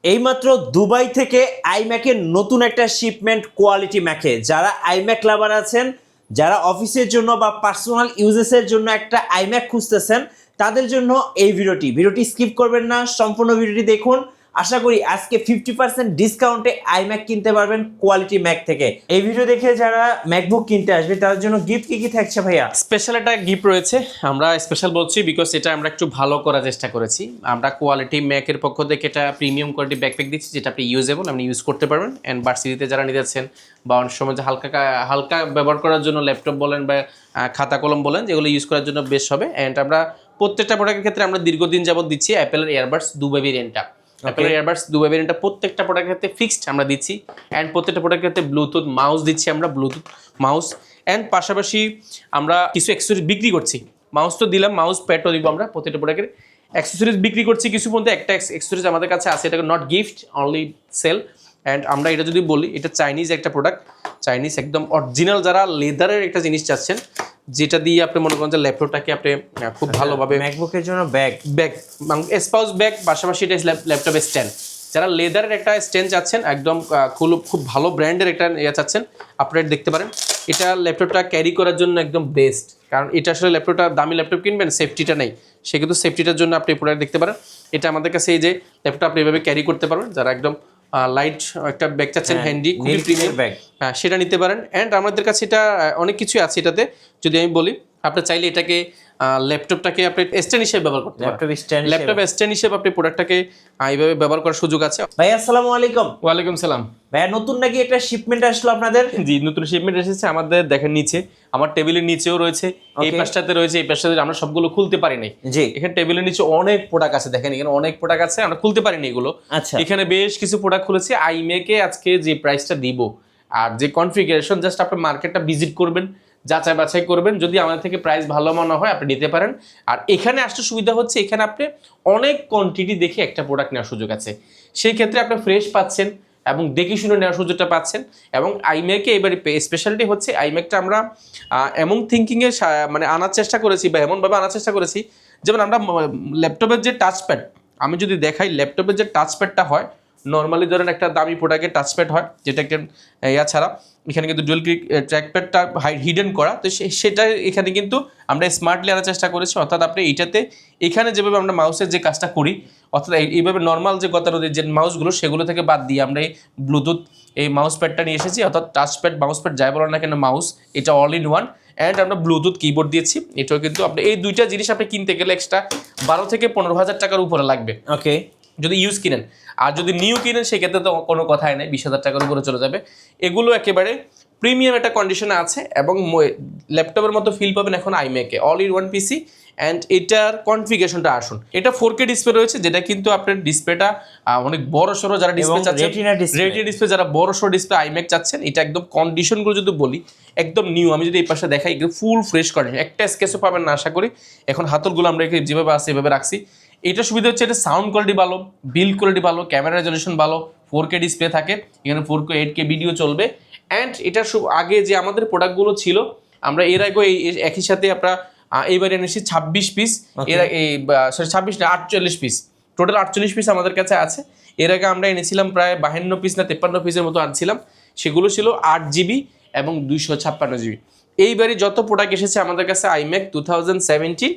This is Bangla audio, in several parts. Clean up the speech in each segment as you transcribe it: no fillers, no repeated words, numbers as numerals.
এইমাত্র দুবাই থেকে আইম্যাকের নতুন একটা শিপমেন্ট কোয়ালিটি ম্যাকে যারা আইম্যাক লাভার আছেন, যারা অফিসের জন্য বা পার্সোনাল ইউজেসের জন্য একটা আইম্যাক খুঁজতেছেন, তাদের জন্য এই ভিডিওটি স্কিপ করবেন না, সম্পূর্ণ ভিডিওটি দেখুন। আশা করি আজকে 50% ডিসকাউন্টে আইম্যাক কিনতে পারবেন কোয়ালিটি ম্যাক থেকে। এই ভিডিও দেখে যারা ম্যাকবুক কিনতে আসবে তাদের জন্য গিফট কি থাকছে ভাইয়া? স্পেশাল একটা গিফট রয়েছে। আমরা স্পেশাল বলছি বিকজ এটা আমরা একটু ভালো করার চেষ্টা করেছি। আমরা কোয়ালিটি ম্যাকের পক্ষ থেকে এটা প্রিমিয়াম কোয়ালিটি ব্যাকপ্যাক দিচ্ছি, যেটা আপনি ইউজেবল, আপনি ইউজ করতে পারবেন। অ্যান্ড ভার্সিটিতে যারা নিতে যাচ্ছেন বা অনেক সময় যে হালকা ব্যবহার করার জন্য ল্যাপটপ বলেন বা খাতা কলম বলেন, যেগুলো ইউজ করার জন্য বেশ হবে। অ্যান্ড আমরা প্রত্যেকটা প্রোডাক্টের ক্ষেত্রে আমরা দীর্ঘদিন যাবত দিচ্ছি অ্যাপেলের এয়ারবাডস দুবাই ভেরিয়েন্টটা। অ্যাপেলের এয়ারবাডস দুবাই ভেরিয়েন্টটা প্রত্যেকটা প্রোডাক্টের ক্ষেত্রে ফিক্সড আমরা দিচ্ছি। অ্যান্ড প্রত্যেকটা প্রোডাক্টের ক্ষেত্রে ব্লুটুথ মাউস দিচ্ছি আমরা, ব্লুটুথ মাউস। অ্যান্ড পাশাপাশি আমরা কিছু অ্যাক্সেসরিজ বিক্রি করছি। মাউস তো দিলাম, মাউস প্যাডও দিব আমরা। প্রত্যেকটা প্রোডাক্টের অ্যাক্সেসরিজ বিক্রি করছি। কিছু মধ্যে একটা অ্যাক্সেসরিজ আমাদের কাছে আছে, এটাকে not gift, only sale. And আমরা এটা যদি বলি, এটা চাইনিজ একটা প্রোডাক্ট, চাইনিজ একদম অরিজিনাল যারা লেদারের একটা জিনিস চাচ্ছেন, যেটা দিয়ে আপনি মনে করেন যে ল্যাপটপটাকে আপনি খুব ভালোভাবে ম্যাকবুকের জন্য ব্যাগ স্পাউস ব্যাগ, পাশাপাশি এটা ল্যাপটপের স্ট্যান্ড। যারা লেদারের একটা স্ট্যান্ড চাচ্ছেন, একদম খুব ভালো ব্র্যান্ডের একটা ইয়ে চাচ্ছেন, আপনারা দেখতে পারেন। এটা ল্যাপটপটা ক্যারি করার জন্য একদম বেস্ট, কারণ এটা আসলে ল্যাপটপটা দামি ল্যাপটপ কিনবেন, সেফটিটা নেই, সেক্ষেত্রে সেফটিটার জন্য আপনি প্রোডাক্ট দেখতে পারেন। এটা আমাদের কাছে এই যে ল্যাপটপ আপনি এভাবে ক্যারি করতে পারবেন, যারা একদম লাইট একটা ব্যাগ চাচ্ছেন, হ্যান্ডি, খুবই প্রিমিয়াম ব্যাগ, হ্যাঁ সেটা নিতে পারেন। অ্যান্ড আমাদের কাছে এটা অনেক কিছুই আছে এটাতে। যদি আমি বলি, আপনি চাইলে এটাকে ল্যাপটপটাকে আপনি স্ট্যান্ড হিসেবে ব্যবহার করতে পারেন। ল্যাপটপ স্ট্যান্ড হিসেবে আপনি প্রোডাক্টটাকে এইভাবে ব্যবহার করার সুযোগ আছে। ভাই আসসালামু আলাইকুম। ওয়ালাইকুম সালাম। ভাইয়া নতুন নাকি একটা শিপমেন্ট আসলো আপনাদের? জি, নতুন শিপমেন্ট এসেছে আমাদের। দেখেন নিচে, আমার টেবিলের নিচেও রয়েছে, এই পাশটাতে রয়েছে, এই পাশটাতে আমরা সবগুলো খুলতে পারি নাই। জি, এখানে টেবিলের নিচে অনেক প্রোডাক্ট আছে, দেখেন এখানে অনেক প্রোডাক্ট আছে, আমরা খুলতে পারিনি এগুলো। আচ্ছা, এখানে বেশ কিছু প্রোডাক্ট খুলেছি। আইমেকে আজকে যে প্রাইসটা দিব আর যে কনফিগারেশন, জাস্ট আপনি মার্কেটটা ভিজিট করবেন, যাচাই বাছাই করবেন, যদি আমাদের থেকে প্রাইস ভালো মনে হয় আপনি নিতে পারেন। আর এখানে আসতে সুবিধা হচ্ছে, এখানে আপনি অনেক কোয়ান্টিটি দেখে একটা প্রোডাক্ট নেওয়ার সুযোগ আছে। সেই ক্ষেত্রে আপনি ফ্রেশ পাচ্ছেন এবং দেখে শুনে নেওয়ার সুযোগটা পাচ্ছেন। এবং আইম্যাকে এবারে স্পেশালিটি হচ্ছে, আইম্যাকটা আমরা এমন থিঙ্কিংয়ে মানে আনার চেষ্টা করেছি বা এমনভাবে আনার চেষ্টা করেছি, যেমন আমরা ল্যাপটপের যে টাচপ্যাড, আমি যদি দেখাই ল্যাপটপের যে টাচপ্যাডটা হয়, নর্মালি ধরেন একটা দামি প্রোডাক্টের টাচপ্যাড হয়, যেটা একটা ছাড়া এখানে কিন্তু ডুয়েল ক্লিক ট্র্যাকপ্যাডটা হিডেন করা, তো সেটা এখানে কিন্তু আমরা স্মার্টলি আনার চেষ্টা করেছি। অর্থাৎ আপনি এইটাতে এখানে যেভাবে আমরা মাউসের যে কাজটা করি, অর্থাৎ এইভাবে নর্মাল যে গতানুগতিক যে মাউসগুলো, সেগুলো থেকে বাদ দিয়ে আমরা এই ব্লুটুথ এই মাউস প্যাডটা নিয়ে এসেছি। অর্থাৎ টাচপ্যাড মাউস প্যাড যাই বলেন না কেন, মাউস এটা অল ইন ওয়ান। অ্যান্ড আমরা ব্লুটুথ কিবোর্ড দিয়েছি। এটাও কিন্তু আপনি এই দুইটা জিনিস আপনি কিনতে গেলে এক্সট্রা 12 থেকে 15,000 টাকার উপরে লাগবে ওকে, যদি ইউজ কিনেন। আর যদি নিউ কিনেন সেক্ষেত্রে তো কোনো কথাই নেই, 20,000 টাকার উপরে চলে যাবে। এগুলো একেবারে প্রিমিয়াম একটা কন্ডিশনে আছে এবং ল্যাপটপের মতো ফিল পাবেন এখন আইম্যাকে, all in one PC. And এটার কনফিগারেশনটা আসুন, এটা 4K ডিসপ্লে রয়েছে, যেটা কিন্তু আপনার ডিসপ্লেটা অনেক বড় সড়ো, যারা ডিসপ্লে চাচ্ছেন, রেটিনা ডিসপ্লে, যারা বড় সড়ো ডিসপ্লে আইম্যাক চাচ্ছেন, এটা একদম কন্ডিশনগুলো যদি বলি একদম নিউ। আমি যদি এই পাশে দেখাই, ফুল ফ্রেশ কন্ডিশন, একটা স্কেচও পাবেন না আশা করি। এখন হাতলগুলো আমরা যেভাবে আছে এভাবে রাখছি। এটা সুবিধা হচ্ছে, এটা সাউন্ড কোয়ালিটি ভালো, বিল্ড কোয়ালিটি ভালো, ক্যামেরা রেজলিউশন ভালো, 4K ডিসপ্লে থাকে, এখানে 4K 8K ভিডিও চলবে। অ্যান্ড এটার আগে যে আমাদের প্রোডাক্টগুলো ছিল, আমরা এর আগে একই সাথে আমরা এইবারে এনেছি 26 পিস, এর এই 26 না 48 পিস, টোটাল 48 পিস আমাদের কাছে আছে। এর আগে আমরা এনেছিলাম প্রায় 52 পিস না 53 পিসের মতো আনছিলাম, সেগুলো ছিল 8GB এবং 256GB। এইবারে যত প্রোডাক্ট এসেছে আমাদের কাছে আইম্যাক 2017,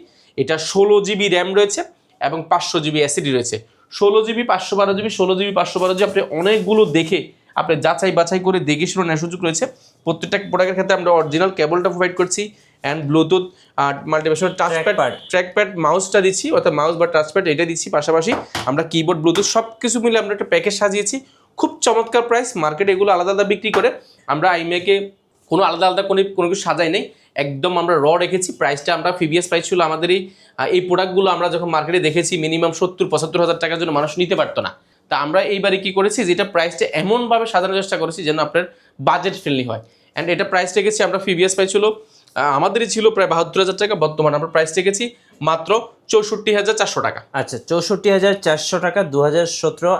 এটা 16GB র্যাম রয়েছে এবং 500GB এসএসডি রয়েছে। 16GB 512GB, 16GB 512GB, আপনি অনেকগুলো দেখে আপনি যাচাই বাছাই করে দেখে শুনে নেওয়ার সুযোগ রয়েছে। প্রত্যেকটা প্রোডাক্টের ক্ষেত্রে আমরা অরিজিনাল কেবলটা প্রোভাইড করছি, অ্যান্ড ব্লুটুথ মাল্টিপ্যাড ট্র্যাকপ্যাড মাউসটা দিচ্ছি, অর্থাৎ মাউস বা টাচপ্যাড এটা দিচ্ছি। পাশাপাশি আমরা কিবোর্ড, ব্লুটুথ সব কিছু মিলে আমরা একটা প্যাকেজ সাজিয়েছি। খুব চমৎকার প্রাইস, মার্কেটে এগুলো আলাদা আলাদা বিক্রি করে, আমরা আইম্যাকে কোনো আলাদা আলাদা কোনো কিছু সাজাই নেই, একদম আমরা র রেখেছি। প্রাইসটা আমরা প্রিভিয়াস প্রাইস ছিল আমাদের এই প্রোডাক্টগুলো আমরা যখন মার্কেটে দেখেছি মিনিমাম 70-75 হাজার টাকার জন্য মানুষ নিতে পারতো না। তা আমরা এইবারে কি করেছি, যেটা প্রাইসটা এমনভাবে সাজানোর চেষ্টা করেছি যেন আপনার বাজেট ফ্রেন্ডলি হয়। অ্যান্ড এটা প্রাইস রেখেছি আমরা, প্রিভিয়াস প্রাইস ছিল আমাদেরই ছিল প্রায় 72,000 টাকা, বর্তমানে আমরা প্রাইস রেখেছি মাত্র 64,400 টাকা। আচ্ছা, 64,400 টাকা 2017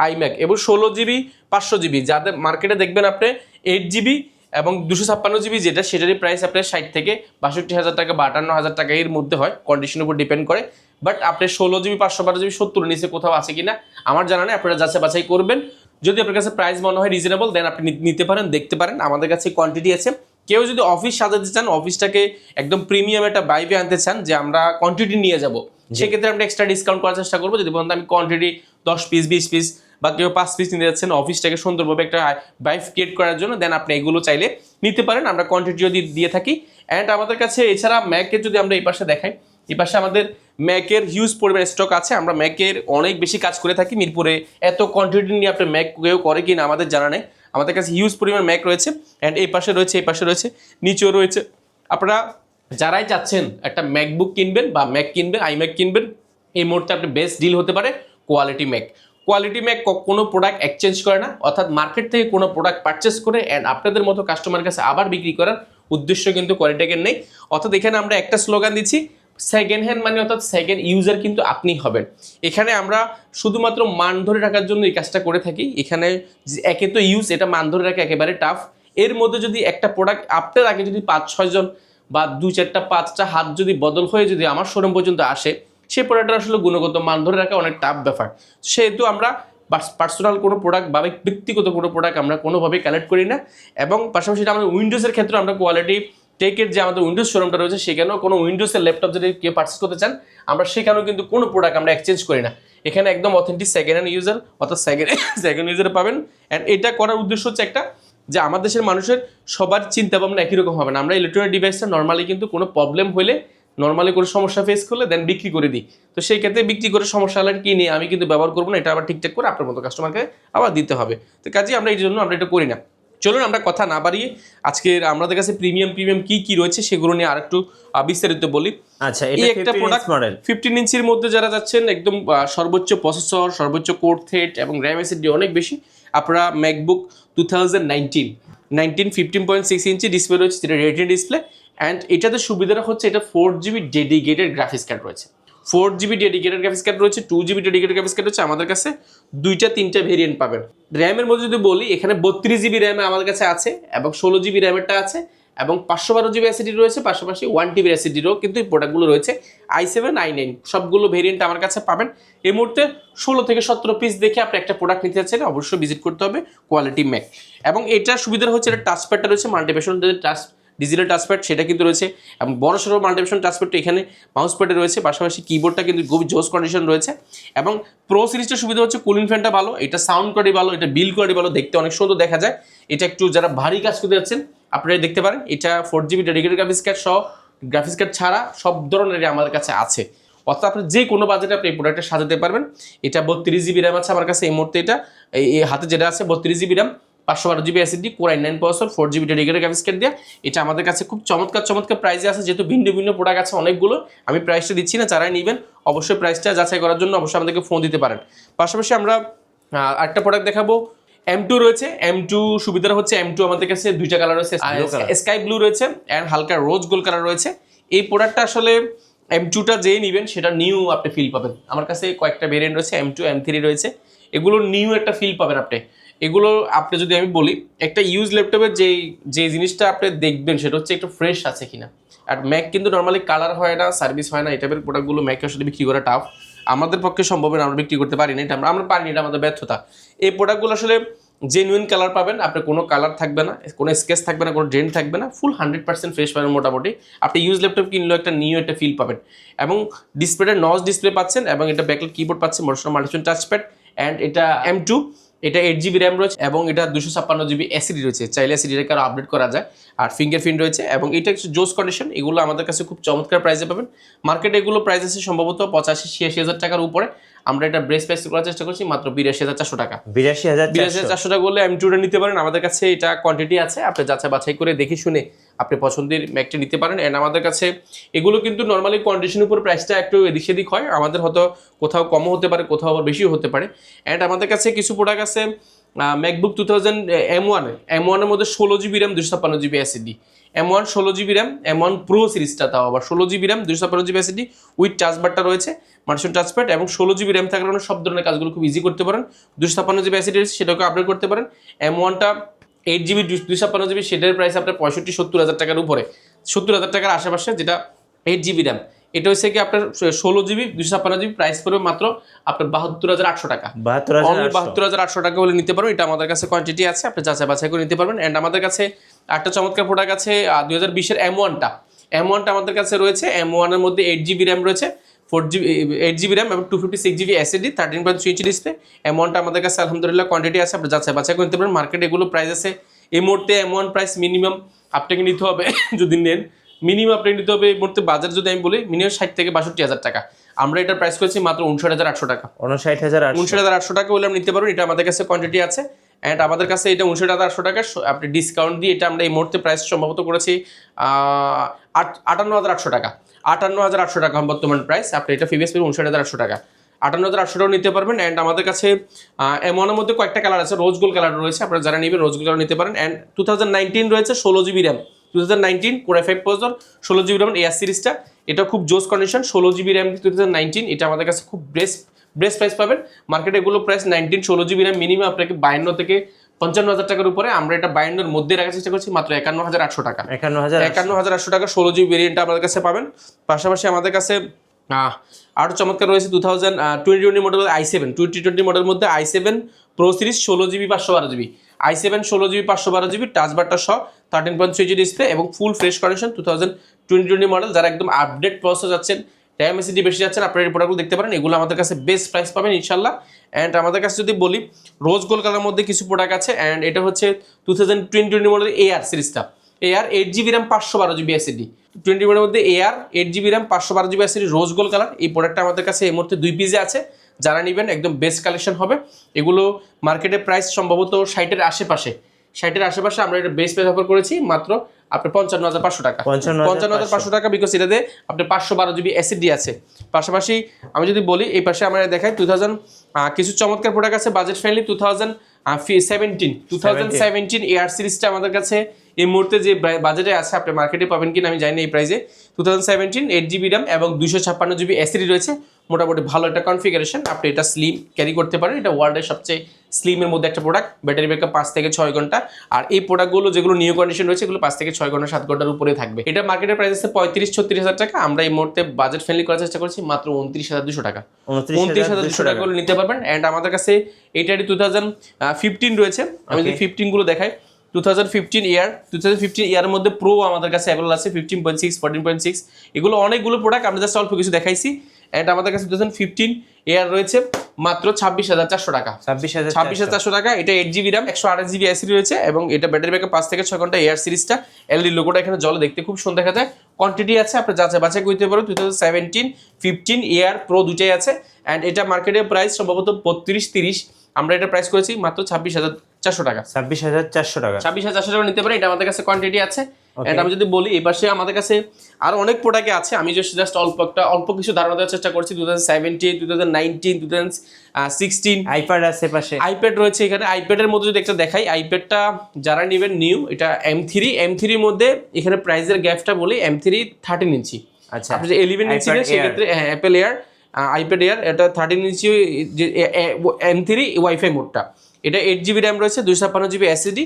আইম্যাক এবং 16GB 500GB, যাদের মার্কেটে দেখবেন আপনি 8GB এবং 256 জিবি যেটা সেটারই প্রাইস আপনার 60 থেকে 62,000 টাকা বা 58,000 টাকা এর মধ্যে হয়, কন্ডিশনের উপর ডিপেন্ড করে। বাট আপনি 16 জিবি 512 জিবি 70 নিচে কোথাও আছে কিনা আমার জানা নেই, আপনারা যাচাই বাছাই করবেন। যদি আপনার কাছে প্রাইস মনে হয় রিজনেবল দেন আপনি নিতে পারেন, দেখতে পারেন। আমাদের কাছে কোয়ান্টিটি আছে। কেউ যদি অফিস সাজাতে চান, অফিসটাকে একদম প্রিমিয়াম একটা ভাইবে আনতে চান যে আমরা কোয়ান্টিটি নিয়ে যাব, সেক্ষেত্রে আমরা এক্সট্রা ডিসকাউন্ট করার চেষ্টা করবো। যদি বলতে আমি কোয়ান্টিটি 10 পিস 20 পিস বা কেউ 5 পিস নিতে যাচ্ছেন অফিসটাকে সুন্দরভাবে একটা ভাইব ক্রিয়েট করার জন্য, দেন আপনি এগুলো চাইলে নিতে পারেন। আমরা কোয়ান্টিটি যদি দিয়ে থাকি। অ্যান্ড আমাদের কাছে এছাড়া ম্যাকের যদি আমরা এই পাশে দেখাই, এই পাশে আমাদের ম্যাকের হিউজ পরিমাণ স্টক আছে। আমরা ম্যাকের অনেক বেশি কাজ করে থাকি মিরপুরে। এত কোয়ান্টিটি নিয়ে আপনার ম্যাক কেউ করে কিনা আমাদের জানা নেই। আমাদের কাছে হিউজ পরিমাণ ম্যাক রয়েছে। অ্যান্ড এই পাশে রয়েছে, এই পাশে রয়েছে, নিচেও রয়েছে। আপনারা যারাই চাচ্ছেন একটা ম্যাকবুক কিনবেন বা ম্যাক কিনবেন, আইম্যাক কিনবেন, এই মুহূর্তে আপনি বেস্ট ডিল হতে পারে কোয়ালিটি ম্যাক। কোয়ালিটি ম্যাক কোনো প্রোডাক্ট এক্সচেঞ্জ করে না, অর্থাৎ মার্কেট থেকে কোনো প্রোডাক্ট পারচেস করে অ্যান্ড আপনাদের মতো কাস্টমারের কাছে আবার বিক্রি করার উদ্দেশ্য কিন্তু কোয়ালিটিকের নেই। অর্থাৎ এখানে আমরা একটা স্লোগান দিচ্ছি, সেকেন্ড হ্যান্ড মানে অর্থাৎ সেকেন্ড ইউজার কিন্তু আপনি হবেন। এখানে আমরা শুধুমাত্র মান ধরে রাখার জন্য এই কাজটা করে থাকি। এখানে একে তো ইউজ, এটা মান ধরে রাখা একেবারে টাফ। এর মধ্যে যদি একটা প্রোডাক্ট আপনার আগে যদি 5-6 জন বা 2-4টা 5টা হাত যদি বদল হয়ে যদি আমার শোরুম পর্যন্ত আসে, সেই প্রোডাক্টটা আসলে গুণগত মান ধরে রাখা অনেক টাফ ব্যাপার। সেহেতু আমরা পার্সোনাল কোনো প্রোডাক্ট বা ব্যক্তিগত কোনো প্রোডাক্ট আমরা কোনোভাবেই কালেক্ট করি না। এবং পাশাপাশি আমাদের উইন্ডোজের ক্ষেত্রে আমরা কোয়ালিটি টেকের যে আমাদের উইন্ডোজ শোরুমটা রয়েছে, সেখানেও কোনো উইন্ডোজের ল্যাপটপ যদি কেউ পার্চেস করতে চান, আমরা সেখানেও কিন্তু কোনো প্রোডাক্ট আমরা এক্সচেঞ্জ করি না। এখানে একদম অথেন্টিক সেকেন্ড হ্যান্ড ইউজার অর্থাৎ সেকেন্ড ইউজারে পাবেন। অ্যান্ড এটা করার উদ্দেশ্য হচ্ছে একটা, যে আমাদের দেশের মানুষের সবার চিন্তা ভাবনা একই রকম হবে না। আমরা ইলেকট্রনিক ডিভাইসটা নর্মালি কিন্তু কোনো প্রবলেম হলে, নর্মালি কোনো সমস্যা ফেস করলে দেন বিক্রি করে দিই। তো সেই ক্ষেত্রে বিক্রি করে সমস্যা হলে কি নিয়ে আমি কিন্তু ব্যবহার করবো না, এটা আবার ঠিকঠাক করে আপনার মতো কাস্টমারকে আবার দিতে হবে। তো কাজেই আমরা এই জন্য আমরা এটা করি না। চলুন আমরা কথা না বাড়িয়ে আজকের আমাদের কাছে প্রিমিয়াম কি কি রয়েছে সেগুলো নিয়ে আরেকটু বিস্তারিত বলি। আচ্ছা, এই একটা প্রোডাক্ট মডেল 15 ইঞ্চির মধ্যে যারা যাচ্ছেন, একদম সর্বোচ্চ প্রসেসর, সর্বোচ্চ কোর থ্রেড এবং র্যাম এসএসডি অনেক বেশি, আপনারা ম্যাকবুক 2019 15.6 ইঞ্চি ডিসপ্লে রয়েছে, যেটা রেটিনা ডিসপ্লে। অ্যান্ড এটাতে সুবিধাটা হচ্ছে এটা 4GB ডেডিকেটেড গ্রাফিক্স কার্ড রয়েছে। 4GB ডেডিকেটেড গ্রাফিক্স কার্ড রয়েছে, 2GB ডেডিকেটেড গ্রাফিক্স কার্ড রয়েছে। আমাদের কাছে 2-3টা ভেরিয়েন্ট পাবেন। র্যামের মধ্যে যদি বলি, এখানে 32GB র্যাম আমাদের কাছে আছে এবং 16GB র্যামেরটা আছে এবং 512GB এসএসডি রয়েছে, পাশাপাশি 1TB এসএসডিরও কিন্তু এই প্রোডাক্টগুলো রয়েছে। i7 i9 সবগুলো ভেরিয়েন্ট আমার কাছে পাবেন। এই মুহূর্তে 16 থেকে 17 পিস দেখে আপনি একটা প্রোডাক্ট নিতে চাচ্ছেন, অবশ্যই ভিজিট করতে হবে কোয়ালিটি ম্যাক। এবং এটার সুবিধা হচ্ছে এটা টাচপ্যাডটা রয়েছে, মাল্টিপ্যাশন টাচ ডিজিটাল টাচপ্যাড সেটা কিন্তু রয়েছে এবং বড় সড়ো মাল্টিপ্যাশন টাচপ্যাডটা এখানে মাউস প্যাডে রয়েছে, পাশাপাশি কিবোর্ডটা কিন্তু খুবই জোস কন্ডিশন রয়েছে। এবং প্রো সিরিজটার সুবিধা হচ্ছে কুলিং ফ্যানটা ভালো, এটা সাউন্ড কোয়ালিটি ভালো, এটা বিল কোয়ালিটি ভালো, দেখতে অনেক সুন্দর দেখা যায়। এটা একটু যারা ভারী কাজ করতে যাচ্ছেন আপনারা দেখতে পারেন। এটা 4GB ডেডিকেটেড গ্রাফিক্স কার্ড সহ, গ্রাফিক্স কার্ড ছাড়া সব ধরনের আমাদের কাছে আছে। অর্থাৎ আপনি যে কোনো বাজেটে আপনি এই প্রোডাক্টটা সাজাতে পারবেন। এটা 32GB র্যাম আছে আমার কাছে এই মুহূর্তে, এটা এই হাতে যেটা আছে 32GB RAM, 512GB SSD, core i9 processor, 4GB dedicated graphics card দিয়ে। এটা আমাদের কাছে খুব চমৎকার প্রাইসে আছে, যেহেতু ভিন্ন ভিন্ন প্রোডাক্ট আছে অনেকগুলো, আমি প্রাইসটা দিচ্ছি না। যারাই নেবেন অবশ্যই প্রাইসটা যাচাই করার জন্য অবশ্যই আমাদেরকে ফোন দিতে পারেন। পাশাপাশি আমরা আরেকটা প্রোডাক্ট দেখাবো, M2 রয়েছে। M2 সুবিধাটা হচ্ছে M2 আমাদের কাছে 2টা কালার রয়েছে, স্কাই ব্লু রয়েছে অ্যান্ড হালকা রোজ গোল্ড কালার রয়েছে। এই প্রোডাক্টটা আসলে M2টা যেই নেবেন সেটা নিউ আপনি ফিল পাবেন। আমার কাছে কয়েকটা ভেরিয়েন্ট রয়েছে, M2 M3 রয়েছে, এগুলো নিউ একটা ফিল পাবেন আপনি। এগুলো আপনি যদি আমি বলি, একটা ইউজ ল্যাপটপের যে জিনিসটা আপনি দেখবেন সেটা হচ্ছে একটু ফ্রেশ আছে কিনা। আর ম্যাক কিন্তু নর্মালি কালার হয় না, সার্ভিস হয় না, এই টাইপের প্রোডাক্টগুলো ম্যাকে আসলে বিক্রি করা টাফ। আমাদের পক্ষে সম্ভব না, আমরা বিক্রি করতে পারি না, এটা আমরা পারিনি, এটা আমাদের ব্যর্থতা। এই প্রোডাক্টগুলো আসলে জেনুইন কালার পাবেন, আপনার কোনো কালার থাকবে না, কোনো স্কেচ থাকবে না, কোনো ড্রেন থাকবে না, ফুল 100% ফ্রেশ পাবেন মোটামুটি। আপনি ইউজ ল্যাপটপ কিনলেও একটা নিউ একটা ফিল পাবেন। এবং ডিসপ্লেটা নচ ডিসপ্লে পাচ্ছেন এবং এটা ব্যাকলাইট কিবোর্ড পাচ্ছেন, মোটরসাইকেল মাল্টিপ্যাশন টাচপ্যাড। অ্যান্ড এটা M2, এটা 8GB র্যাম রয়েছে এবং এটা 256GB এসএসডি রয়েছে, চাইলে এসএসডিটাকে আরও আপডেট করা যায়। আর ফিঙ্গারপ্রিন্ট রয়েছে এবং এটা একটু জোস কন্ডিশন। এগুলো আমাদের কাছে খুব চমৎকার প্রাইসে পাবেন। মার্কেটে এগুলো প্রাইস আছে সম্ভবত 85-86 হাজার টাকার উপরে। আমরা এটা ব্রেস প্রাইস করার চেষ্টা করছি মাত্র 82,400 টাকা। 82,400 টাকা বললে M2টা নিতে পারেন। আমাদের কাছে এটা কোয়ান্টিটি আছে, আপনি যাচাই বাছাই করে দেখে শুনে আপনি পছন্দের ম্যাকটা নিতে পারেন। অ্যান্ড আমাদের কাছে এগুলো কিন্তু নর্মালি কন্ডিশনের উপর প্রাইসটা একটু এদিক সেদিক হয়, আমাদের হয়তো কোথাও কমও হতে পারে, কোথাও আবার বেশিও হতে পারে। অ্যান্ড আমাদের কাছে কিছু প্রোডাক্ট আছে ম্যাকবুক 2000 M1 এর মধ্যে 16GB RAM 256GB SSD, M1 16GB RAM, M1 pro সিরিজটা তাও আবার 16GB RAM 256GB SSD with টাচবারটা রয়েছে, মাল্টিপ্যাশন টাচপ্যাড এবং 16GB র্যাম থাকার কারণে সব ধরনের কাজগুলো খুব ইজি করতে পারেন। 256GB এসএসডি রয়েছে, সেটাকে আপডেট করতে পারেন। M1টা 8GB 256GB সেটার প্রাইস আপনার 65-70 হাজার টাকার উপরে, 70 হাজার টাকার আশেপাশে, যেটা 8GB র্যাম। এটা হচ্ছে কি আপনার 16GB 256GB প্রাইস পড়বে মাত্র আপনার 72,800 টাকা। 72,800 টাকা বলে নিতে পারবেন। এটা আমাদের কাছে কোয়ান্টিটি আছে, আপনি যাচাই বাছাই করে নিতে পারবেন। অ্যান্ড আমাদের কাছে একটা চমৎকার প্রোডাক্ট আছে 2020-এর M1টা আমাদের কাছে রয়েছে। M1 এর মধ্যে 8GB র্যাম রয়েছে, 8GB র্যাম এবং 256GB SSD, 13.3 ইঞ্চি ডিসপ্লে। M1টা আমাদের কাছে আলহামদুলিল্লাহ কোয়ান্টিটি আছে, আপনি যাচাই বাছাই করে নিতে পারেন। মার্কেটে এগুলো প্রাইস আছে এই মুহূর্তে M1 প্রাইস মিনিমাম আপনাকে নিতে হবে যদি নেন, মিনিমাম আপনাকে নিতে হবে এই মুহূর্তে বাজার যদি আমি বলি মিনিমাম 60 থেকে 62,000 টাকা। আমরা এটার প্রাইস করেছি মাত্র 59,800 টাকা। 59,800 টাকা হলে আপনি নিতে পারবেন। এটা আমাদের কাছে কোয়ান্টিটি আছে। অ্যান্ড আমাদের কাছে এটা 59,800 টাকা আপনি ডিসকাউন্ট দিয়ে এটা আমরা এই মুহূর্তে প্রাইস সম্ভবত করেছি 58,800 টাকা। 58,800 টাকা বর্তমান প্রাইস। আপনি এটা প্রিভিয়াস পেয়ে 59,800 টাকা, 58,800 টাকা নিতে পারবেন। অ্যান্ড আমাদের কাছে M1-এর মধ্যে কয়েকটা কালার আছে, রোজ গোল্ড কালার রয়েছে, আপনারা যারা নেবেন রোজ গোল্ড কালার নিতে পারেন। অ্যান্ড 2019 রয়েছে 16GB RAM, 2019 Core i5 processor, 16GB RAM air সিরিজটা, এটা খুব জোস কন্ডিশন। 16GB র্যাম 2019, এটা আমাদের কাছে খুব বেস্ট প্রাইস পাবেন। মার্কেটে এগুলো প্রাইস 16GB র্যাম মিনিমাম আপনাকে 52 থেকে 55,000 টাকার উপরে। আমরা এটা 52-এর মধ্যে রাখার চেষ্টা করছি মাত্র 51,800 টাকা। 51,800 টাকা 16GB ভেরিয়েন্টটা আমাদের কাছে পাবেন। পাশাপাশি আমাদের কাছে আরও চমৎকার রয়েছে 2020 মডেল i7, 2020 মডেলের মধ্যে i7 Pro series 16GB 512GB, i7 16GB 512GB টাচবারটা সহ, 13.3 ইঞ্চি ডিসপ্লে এবং ফুল ফ্রেশ কন্ডিশন 2020 মডেল। যারা একদম আপডেট প্রসেস যাচ্ছেন, র্যাম এসএসডি বেশি যাচ্ছেন, আপনারা এই প্রোডাক্টগুলো দেখতে পারেন। এগুলো আমাদের কাছে বেস্ট প্রাইস পাবেন ইনশাল্লাহ। অ্যান্ড আমাদের কাছে যদি বলি রোজ গোল্ড কালারের মধ্যে কিছু প্রোডাক্ট আছে। অ্যান্ড এটা হচ্ছে 2020 মডেলের AR সিরিজটা, AR 8GB RAM 512GB SSD, 20 মডেলের মধ্যে AR 8GB RAM 512GB SSD rose gold colour. এই প্রোডাক্টটা আমাদের কাছে এই মুহূর্তে 2 পিসে আছে, যারা নেবেন একদম বেস্ট কালেকশন হবে। এগুলো মার্কেটের প্রাইস সম্ভবত 60-এর আশেপাশে, আমরা এটা বেস্ট প্রাইস অফার করেছি মাত্র আপনার 55,500 টাকা। 55,500 টাকা, বিকজ এটাতে আপনার 512GB SSD আছে। পাশাপাশি আমি যদি বলি এই পাশে আমরা দেখাই 2000 কিছু চমৎকার প্রোডাক্ট আছে বাজেট ফ্রেন্ডলি। 2017 AR সিরিজটা আমাদের কাছে এই মুহূর্তে যে বাজেটে আছে, আপনি মার্কেটে পাবেন কিনা আমি জানি না এই প্রাইসে। 2017 8GB র্যাম এবং 256GB SSD রয়েছে, মোটামুটি ভালো একটা কনফিগারেশন। আপনি এটা স্লিম ক্যারি করতে পারেন। এটা ওয়ার্ল্ডের সবচেয়ে স্লিমের মধ্যে একটা প্রোডাক্ট, ব্যাটারি ব্যাকআপ 5 থেকে 6 ঘন্টা। আর এই প্রোডাক্টগুলো যেগুলো নিউ কন্ডিশন রয়েছে এগুলো 5 থেকে 6 ঘন্টা 7 ঘন্টার উপরে থাকবে। এটা মার্কেটের প্রাইস আছে 35-36 টাকা। আমরা এই মুহূর্তে বাজেট ফ্রেন্ডলি করার চেষ্টা করছি মাত্র 29,200 টাকা। 29,200 টাকা করে নিতে পারবেন। অ্যান্ড আমাদের কাছে এইটারই 2015 রয়েছে। আমি যদি 15 গুলো দেখাই, 2015 ইয়ার মধ্যে প্রো আমাদের কাছে অ্যাভেলেবল আছে 15.6, 14.6, এগুলো অনেকগুলো প্রোডাক্ট আমরা জাস্ট অল্প কিছু দেখাইছি। অ্যান্ড আমাদের কাছে 2015 এয়ার রয়েছে মাত্র 26,400 টাকা। 26,400 টাকা। এটা 8GB র্যাম 128GB SSD রয়েছে এবং এটা ব্যাটারি ব্যাকআপ 5 থেকে 6 ঘন্টা। এয়ার সিরিজটা এলইডি লোগোটা এখানে জলে দেখতে খুব সুন্দর দেখা যায়। কোয়ান্টিটি আছে, আপনি যাচাই বাছাই করতে পারো। 2017 15 এয়ার প্রো দুটাই আছে। অ্যান্ড এটা মার্কেটের প্রাইস সম্ভবত 32-30, আমরা এটা প্রাইস করেছি মাত্র 26,400 টাকা। 26,400 টাকা নিতে পারেন। এটা আমাদের কাছে কোয়ান্টিটি আছে। এন্ড আমি যদি বলি এই পাশে আমাদের কাছে আরো অনেক প্রোডাক্ট আছে, আমি জাস্ট অল্প কিছু ধারণা দেওয়ার চেষ্টা করছি। 2017, 2019, 2016 আইপ্যাড আছে পাশে, আইপ্যাড রয়েছে এখানে। আইপ্যাডের মধ্যে যদি একটা দেখাই, আইপ্যাডটা যারা নেবেন নিউ, এটা M3 এর মধ্যে এখানে প্রাইসের গ্যাপটা বলি M3 13 ইঞ্চি। আচ্ছা, আপনি যে 11 ইঞ্চি নেন সেক্ষেত্রে অ্যাপেল এয়ার আইপ্যাড এয়ার এটা 13 ইঞ্চি M3 ওয়াইফাই মোডটা। এটা 8GB র্যাম রয়েছে, 256GB SSD।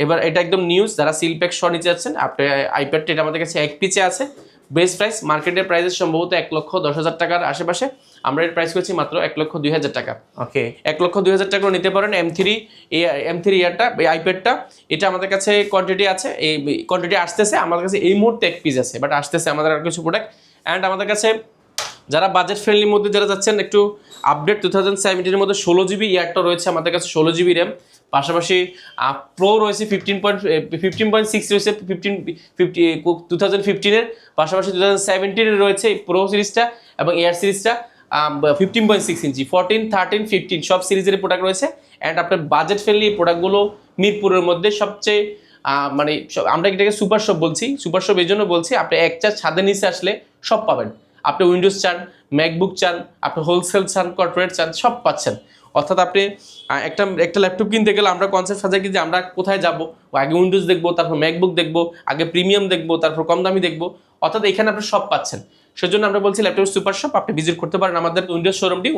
এবার এটা একদম নিউজ, যারা সিল প্যাক সহ নিতে যাচ্ছেন আপনি আইপ্যাডটা এটা আমাদের কাছে এক পিচে আছে। বেস্ট প্রাইস মার্কেটের প্রাইসের সম্ভবত 1,10,000 টাকার আশেপাশে। আমরা এর প্রাইস করছি মাত্র 1,02,000 টাকা। ওকে, 1,02,000 টাকা নিতে পারেন। M3 ইয়ারটা আইপ্যাডটা এটা আমাদের কাছে কোয়ান্টিটি আছে, এই কোয়ান্টিটি আসতেছে আমাদের কাছে এই মুহূর্তে এক পিস আছে, বাট আসতেছে আমাদের আর কিছু প্রোডাক্ট। অ্যান্ড আমাদের কাছে যারা বাজেট ফ্রেন্ডলির মধ্যে যারা যাচ্ছেন একটু আপডেট, 2017 এর মধ্যে 16GB ইয়ারটা রয়েছে আমাদের কাছে, 16GB র্যাম। পাশাপাশি প্রো রয়েছে 15.6 রয়েছে 2015 এর। পাশাপাশি 2017 এর রয়েছে প্রো সিরিজটা এবং এয়ার সিরিজটা 15.6 ইঞ্চি, 14, 13, 15 সব সিরিজের প্রোডাক্ট রয়েছে। অ্যান্ড আপনার বাজেট ফ্রেন্ডলি প্রোডাক্টগুলো মিরপুরের মধ্যে সবচেয়ে মানে আমরা এটাকে সুপার শপ বলছি। সুপার শপ এই জন্য বলছি, আপনি একটা ছাদের নিচে আসলে সব পাবেন। আপনি উইন্ডোজ চান, ম্যাকবুক চান, আপনি হোলসেল চান, কর্পোরেট চান, সব পাচ্ছেন। অর্থাৎ আপনি একটা ল্যাপটপ কিনতে গেলে আমরা কনসেপ্ট সাজাই কি যে আমরা কোথায় যাব, আগে উইন্ডোজ দেখবো, তারপর ম্যাকবুক দেখবো, আগে প্রিমিয়াম দেখবো, তারপর কম দামি দেখবো। অর্থাৎ এখানে আপনি সব পাচ্ছেন। সেজন্য আমরা বলছি ল্যাপটপ সুপার শপ, আপনি ভিজিট করতে পারেন আমাদের উইন্ডোজ শোরুমটি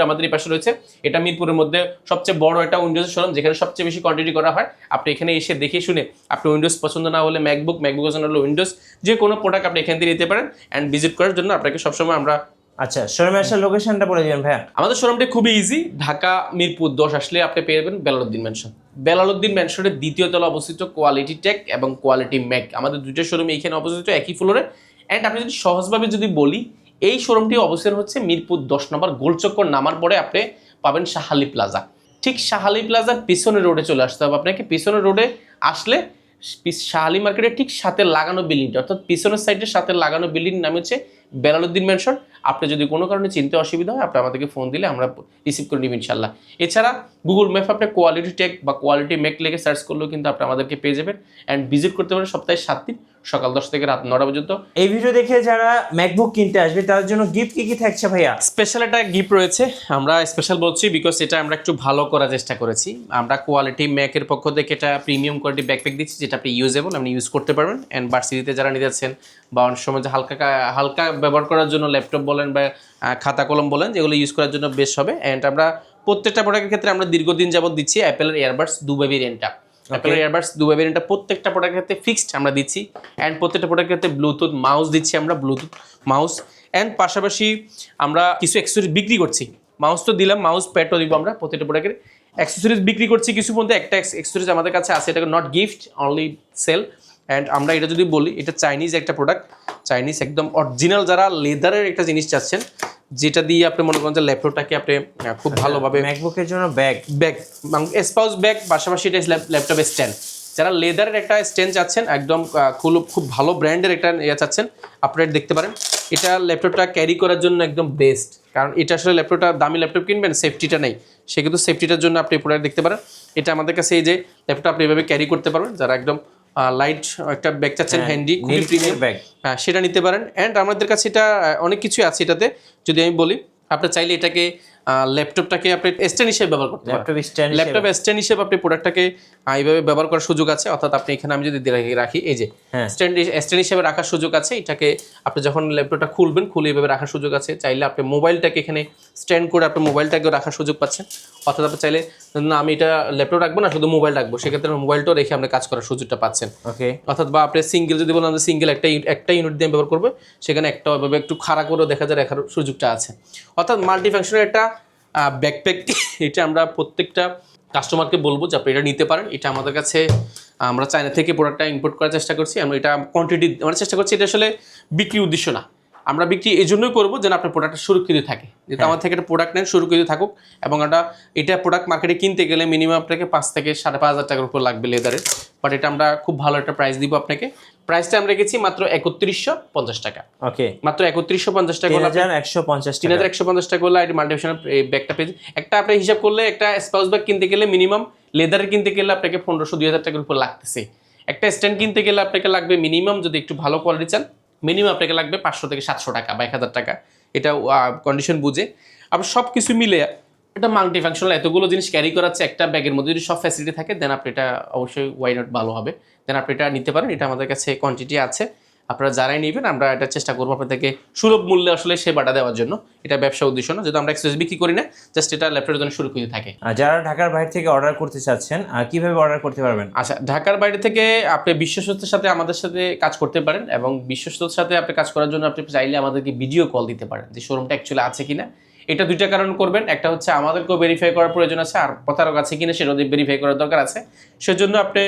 আমাদের এই পাশে রয়েছে। এটা মিরপুরের মধ্যে সবচেয়ে বড় একটা উইন্ডোজ শোরুম, যেখানে সবচেয়ে বেশি কোয়ান্টিটি করা হয়। আপনি এখানে এসে দেখে শুনে আপনি উইন্ডোজ পছন্দ না হলে ম্যাকবুক পছন্দ হলে উইন্ডোজ, যে কোনো প্রোডাক্ট আপনি এখান থেকে নিতে পারেন। অ্যান্ড ভিজিট করার জন্য আপনাকে সবসময় আমরা আচ্ছা, শোরুমে আসার লোকেশনটা বলে দিবেন ভাইয়া। আমাদের শোরুমটি খুবই ইজি, ঢাকা মিরপুর 10 আসলে আপনি পেয়ে যাবেন বেলালউদ্দিন ম্যানশন। বেলালউদ্দিন ম্যানশনের দ্বিতীয় তলা অবস্থিত কোয়ালিটি টেক এবং কোয়ালিটি ম্যাক, আমাদের দুইটা শোরুম এইখানে অবস্থিত একই ফ্লোরে। অ্যান্ড আপনি যদি সহজভাবে যদি বলি, এই শোরুমটি অবস্থান হচ্ছে মিরপুর 10 নম্বর গোলচক্কর নামার পরে আপনি পাবেন শাহালি প্লাজা। ঠিক শাহালি প্লাজার পিছনের রোডে চলে আসতে হবে আপনাকে। পিছনের রোডে আসলে শাহালি মার্কেটের ঠিক সাথে লাগানো বিল্ডিংটা, অর্থাৎ পিছনের সাইডের সাথে লাগানো বিল্ডিং নাম হচ্ছে বেলালউদ্দিন ম্যানশন। আপনি যদি কোনো কারণে চিনতে অসুবিধা হয়, আপনি আমাদেরকে ফোন দিলে আমরা রিসিভ করে নিব ইনশাল্লাহ। এছাড়া গুগল ম্যাপ আপনি কোয়ালিটি টেক বা কোয়ালিটি ম্যাক লিখে সার্চ করলেও কিন্তু আপনি আমাদেরকে পেয়ে যাবেন। অ্যান্ড ভিজিট করতে পারেন সপ্তাহে 7 দিন, সকাল 10 থেকে রাত 9টা পর্যন্ত। এই ভিডিও দেখে যারা ম্যাকবুক কিনতে আসবে তাদের জন্য গিফট কি থাকছে ভাইয়া? স্পেশাল একটা গিফট রয়েছে। আমরা স্পেশাল বলছি বিকজ এটা আমরা একটু ভালো করার চেষ্টা করেছি। আমরা কোয়ালিটি ম্যাকের পক্ষ থেকে এটা প্রিমিয়াম কোয়ালিটি ব্যাকপ্যাক দিচ্ছি, যেটা আপনি ইউজেবল, আপনি ইউজ করতে পারবেন। অ্যান্ড ভার্সিটিতে যারা নিতে যাচ্ছেন বা অনেক সময় যে হালকা ব্যবহার করার জন্য ল্যাপটপ বলেন বা খাতা কলম বলেন, যেগুলো ইউজ করার জন্য বেশ হবে। অ্যান্ড আমরা প্রত্যেকটা প্রোডাক্টের ক্ষেত্রে আমরা দীর্ঘদিন যাবত দিচ্ছি অ্যাপেলের এয়ারবাডস দুবাই ভেরিয়েন্টটা। অ্যাপেলের এয়ারবাডস দুবাই ভেরিয়েন্টটা প্রত্যেকটা প্রোডাক্টের ক্ষেত্রে ফিক্সড আমরা দিচ্ছি। অ্যান্ড প্রত্যেকটা প্রোডাক্টের ক্ষেত্রে ব্লুটুথ মাউস দিচ্ছি আমরা, ব্লুটুথ মাউস। অ্যান্ড পাশাপাশি আমরা কিছু অ্যাক্সেসরিজ বিক্রি করছি। মাউস তো দিলাম, মাউস প্যাডও দিব আমরা। প্রত্যেকটা প্রোডাক্টের অ্যাক্সেসরিজ বিক্রি করছি কিছু মধ্যে। একটা অ্যাক্সেসরিজ আমাদের কাছে আছে, এটাকে not gift, only sale. And আমরা এটা যদি বলি, এটা চাইনিজ একটা প্রোডাক্ট, চাইনিজ একদম অরিজিনাল যারা লেদারের একটা জিনিস চাচ্ছেন, যেটা দিয়ে আপনি মনে করেন যে ল্যাপটপটাকে আপনি খুব ভালোভাবে ম্যাকবুকের জন্য ব্যাগ স্পাউস ব্যাগ, পাশাপাশি এটা ল্যাপটপের স্ট্যান্ড। যারা লেদারের একটা স্ট্যান্ড চাচ্ছেন, একদম খুব ভালো ব্র্যান্ডের একটা ইয়ে চাচ্ছেন, আপনারা দেখতে পারেন। এটা ল্যাপটপটা ক্যারি করার জন্য একদম বেস্ট, কারণ এটা আসলে ল্যাপটপটা দামি ল্যাপটপ কিনবেন, সেফটিটা নেই, সেক্ষেত্রে সেফটিটার জন্য আপনি প্রোডাক্ট দেখতে পারেন। এটা আমাদের কাছে এই যে ল্যাপটপ আপনি এভাবে ক্যারি করতে পারবেন, যারা একদম লাইট একটা ব্যাগ চাচ্ছেন, হ্যান্ডি, খুবই প্রিমিয়াম ব্যাগ, হ্যাঁ সেটা নিতে পারেন। অ্যান্ড আমাদের কাছে এটা অনেক কিছু আছে এটাতে। যদি আমি বলি, আপনি চাইলে এটাকে ল্যাপটপটাকে আপনি স্ট্যান্ড হিসেবে ব্যবহার করতে পারেন। ল্যাপটপ স্ট্যান্ড হিসেবে আপনি প্রোডাক্টটাকে এইভাবে ব্যবহার করার সুযোগ আছে। অর্থাৎ আপনি এখানে আমি যদি রাখি, এই যে স্ট্যান্ড হিসেবে রাখার সুযোগ আছে। এটাকে আপনি যখন ল্যাপটপটা খুলবেন, খুলে এইভাবে রাখার সুযোগ আছে। চাইলে আপনি মোবাইলটাকে এখানে স্ট্যান্ড করে আপনি মোবাইলটাকেও রাখার সুযোগ পাচ্ছেন। অর্থাৎ আপনি চাইলে না আমি এটা ল্যাপটপ রাখবো না, শুধু মোবাইল রাখবো, সেক্ষেত্রে মোবাইলটাও রেখে আপনি কাজ করার সুযোগটা পাচ্ছেন। ওকে। অর্থাৎ বা আপনি সিঙ্গেল যদি বলেন আমরা সিঙ্গেল একটা ইউনিট দিয়ে ব্যবহার করবো, সেখানে একটা ভাবে একটু খাড়া করেও দেখা যায় রাখার সুযোগটা আছে। অর্থাৎ মাল্টি ফাংশনের একটা ব্যাকপ্যাক। এটা আমরা প্রত্যেকটা কাস্টমারকে বলবো যে আপনি এটা নিতে পারেন। এটা আমাদের কাছে আমরা চায়না থেকে প্রোডাক্টটা ইম্পোর্ট করার চেষ্টা করছি। আমরা এটা কোয়ান্টিটি আমরা চেষ্টা করছি। এটা আসলে বিক্রির উদ্দেশ্য না, আমরা বিক্রি এই জন্যই করবো যেন আপনার প্রোডাক্টটা সুরক্ষিত থাকে, যেহেতু আমার থেকে একটা প্রোডাক্ট নেন সুরক্ষিত থাকুক। এবং এটা প্রোডাক্ট মার্কেটে কিনতে গেলে মিনিমাম আপনাকে 5 থেকে 5,500 টাকার উপর লাগবে লেদারের। বাট এটা আমরা খুব ভালো একটা প্রাইস দিব আপনাকে। প্রাইসটা আমরা রেখেছি মাত্র 3150 টাকা। ওকে, মাত্র 3150 টাকা, 3150 টাকা হলে এটা মাল্টিফাংশনাল ব্যাগটা পেয়ে একটা আপনি হিসাব করলে একটা স্পাউস ব্যাগ কিনতে গেলে মিনিমাম লেদারের কিনতে গেলে আপনাকে 1500-2000 টাকার উপর লাগতেছে। একটা স্ট্যান্ড কিনতে গেলে আপনাকে লাগবে মিনিমাম, যদি একটু ভালো কোয়ালিটি চান, মিনিমাম আপনাকে লাগবে 500 থেকে 700 টাকা বা 1000 টাকা। এটা কন্ডিশন বুঝে আবার সব কিছু মিলে এটা মাল্টি ফাংশনাল এতগুলো জিনিস ক্যারি করাচ্ছে একটা ব্যাগের মধ্যে। যদি সব ফ্যাসিলিটি থাকে দেন আপনি এটা অবশ্যই ওয়াই নট ভালো হবে, দেন আপনি এটা নিতে পারেন। এটা আমাদের কাছে কোয়ান্টিটি আছে, আপনারা যারাই নেবেন আমরা এটা চেষ্টা করবো আপনাদেরকে সুলভ মূল্যে আসলে সেবাটা দেওয়ার জন্য। এটা ব্যবসা উদ্দেশ্য না, যদি আমরা এক্সেসরিজ বিক্রি করি না, জাস্ট এটা ল্যাপটপের জন্য সুরক্ষিত থাকে। যারা ঢাকার বাইরে থেকে অর্ডার করতে চাচ্ছেন কিভাবে অর্ডার করতে পারবেন? আচ্ছা, ঢাকার বাইরে থেকে আপনি বিশ্বস্ততার সাথে আমাদের সাথে কাজ করতে পারেন, এবং বিশ্বস্ততার সাথে আপনি কাজ করার জন্য আপনি চাইলে আমাদেরকে ভিডিও কল দিতে পারেন যে শোরুমটা অ্যাকচুয়ালি আছে কিনা। এটা দুইটা কারণ করবেন, একটা হচ্ছে আমাদেরকেও ভেরিফাই করার প্রয়োজন আছে, আর প্রতারক আছে কিনা সেটাও ভেরিফাই করার দরকার আছে। সেজন্য আপনি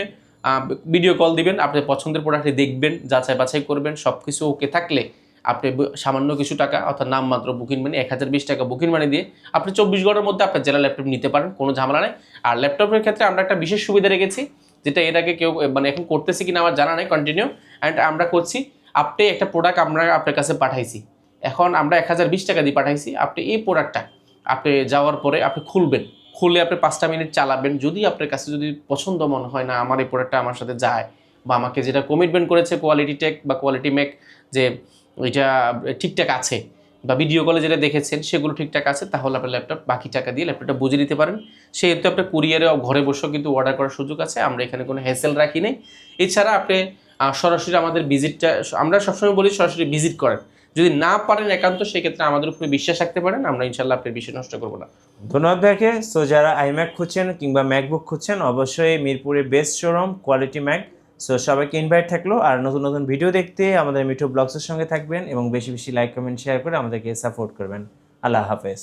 ভিডিও কল দিবেন, আপনি পছন্দের প্রোডাক্টটি দেখবেন, যাচাই বাছাই করবেন, সব কিছু ওকে থাকলে আপনি সামান্য কিছু টাকা অর্থাৎ নামমাত্র বুকিং মানি 1020 টাকা বুকিং মানি দিয়ে আপনি 24 ঘন্টার মধ্যে আপনার জেলা ল্যাপটপ নিতে পারেন, কোনো ঝামেলা নেই। আর ল্যাপটপের ক্ষেত্রে আমরা একটা বিশেষ সুবিধা রেখেছি, যেটা এর আগে কেউ মানে এখন করতেছে কিনা আমার জানা নেই, কন্টিনিউ অ্যান্ড আমরা করছি। আপনি একটা প্রোডাক্ট আমরা আপনার কাছে পাঠাইছি, এখন আমরা 1020 টাকা দিয়ে পাঠাইছি। আপনি এই প্রোডাক্টটা আপনি যাওয়ার পরে আপনি খুলবেন, খুলে আপনি 5টা মিনিট চালাবেন। যদি আপনার কাছে যদি পছন্দ মনে হয় না আমার এই প্রোডাক্টটা আমার সাথে যায়, বা আমাকে যেটা কমিটমেন্ট করেছে কোয়ালিটি টেক বা কোয়ালিটি ম্যাক যে এটা ঠিকঠাক আছে, বা ভিডিও কলে যেটা দেখেছেন সেগুলো ঠিকঠাক আছে, তাহলে আপনার ল্যাপটপ বাকি টাকা দিয়ে ল্যাপটপটা বুঝে নিতে পারেন। সেহেতু আপনার কুরিয়ারে ঘরে বসেও কিন্তু অর্ডার করার সুযোগ আছে, আমরা এখানে কোনো হ্যাসেল রাখি নেই। এছাড়া আপনি সরাসরি আমাদের ভিজিটটা আমরা সবসময় বলি সরাসরি ভিজিট করেন, যদি না পারেন একান্ত সেক্ষেত্রে আমাদের উপরে বিশ্বাস রাখতে পারেন, আমরা ইনশাল্লাহ আপনার বিশ্বাস নষ্ট করবো না। ধন্যবাদ ভাইকে। সো যারা আইম্যাক খুঁজছেন কিংবা ম্যাকবুক খুঁজছেন অবশ্যই মিরপুরে best showroom quality Mac. So সবাইকে ইনভাইট থাকলো, আর নতুন নতুন ভিডিও দেখতে আমাদের মিঠু ব্লগসের সঙ্গে থাকবেন এবং বেশি বেশি লাইক কমেন্ট শেয়ার করে আমাদেরকে সাপোর্ট করবেন। আল্লাহ হাফেজ।